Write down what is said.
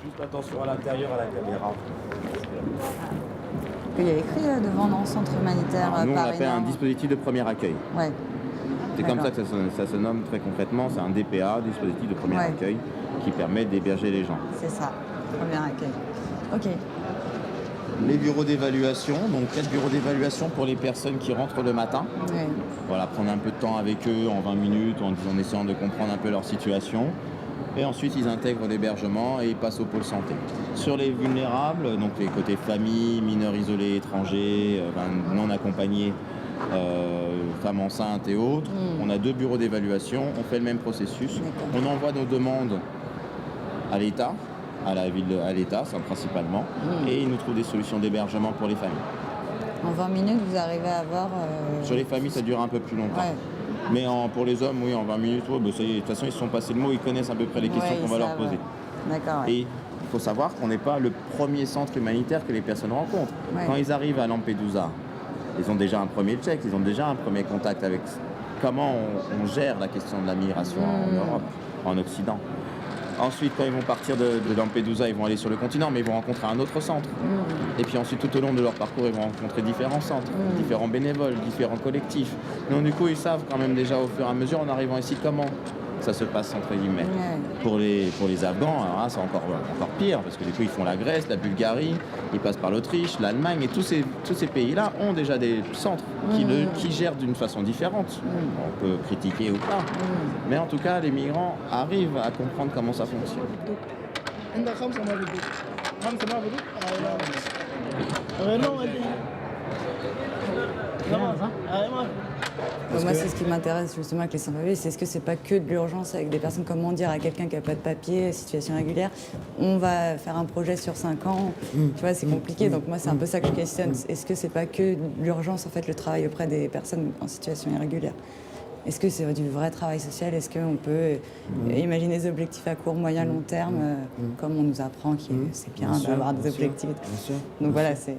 Juste attention à l'intérieur, à la caméra. Il y a écrit devant dans centre humanitaire Nous, on Paris l'appelle un Nord. dispositif de premier accueil. Ouais. C'est comme ça D'accord. que ça se nomme très concrètement. C'est un DPA, dispositif de premier Ouais. accueil, qui permet d'héberger les gens. C'est ça, premier accueil. Ok. Les bureaux d'évaluation, donc 4 bureaux d'évaluation pour les personnes qui rentrent le matin. Ouais. Voilà, prendre un peu de temps avec eux en 20 minutes en essayant de comprendre un peu leur situation. Et ensuite, ils intègrent l'hébergement et ils passent au pôle santé. Sur les vulnérables, donc les côtés famille, mineurs isolés, étrangers, non accompagnés, femmes enceintes et autres, on a 2 bureaux d'évaluation, on fait le même processus. On envoie nos demandes à l'État, à l'État, ça principalement, et ils nous trouvent des solutions d'hébergement pour les familles. En 20 minutes, vous arrivez à avoir... Sur les familles, ça dure un peu plus longtemps. Ouais. Mais pour les hommes, oui, en 20 minutes, ouais, ça y est, de toute façon, ils se sont passés le mot, ils connaissent à peu près les questions qu'on va leur poser. D'accord. Ouais. Et il faut savoir qu'on n'est pas le premier centre humanitaire que les personnes rencontrent. Ouais. Quand ils arrivent à Lampedusa, ils ont déjà un premier check, ils ont déjà un premier contact avec comment on gère la question de la migration en Europe, en Occident. Ensuite, quand ils vont partir de Lampedusa, ils vont aller sur le continent, mais ils vont rencontrer un autre centre. Et puis ensuite, tout au long de leur parcours, ils vont rencontrer différents centres, différents bénévoles, différents collectifs. Donc du coup, ils savent quand même déjà au fur et à mesure, en arrivant ici, comment ça se passe, entre guillemets. Pour les Afghans, alors là, c'est encore pire, parce que du coup, ils font la Grèce, la Bulgarie, ils passent par l'Autriche, l'Allemagne, et tous ces pays-là ont déjà des centres qui gèrent d'une façon différente. On peut critiquer ou pas, mais en tout cas, les migrants arrivent à comprendre comment ça fonctionne. عندك 5 ما بدك 5 ما بدك غيرهم اللي Moi, c'est ce qui m'intéresse justement avec les sans-papiers, c'est est-ce que c'est pas que de l'urgence avec des personnes, comment dire à quelqu'un qui n'a pas de papier, situation régulière, on va faire un projet sur 5 ans, tu vois, c'est compliqué, donc moi c'est un peu ça que je questionne, est-ce que c'est pas que l'urgence en fait, le travail auprès des personnes en situation irrégulière? Est-ce que c'est du vrai travail social? Est-ce qu'on peut imaginer des objectifs à court, moyen, long terme, comme on nous apprend que c'est bien d'avoir des objectifs? Donc voilà, c'est...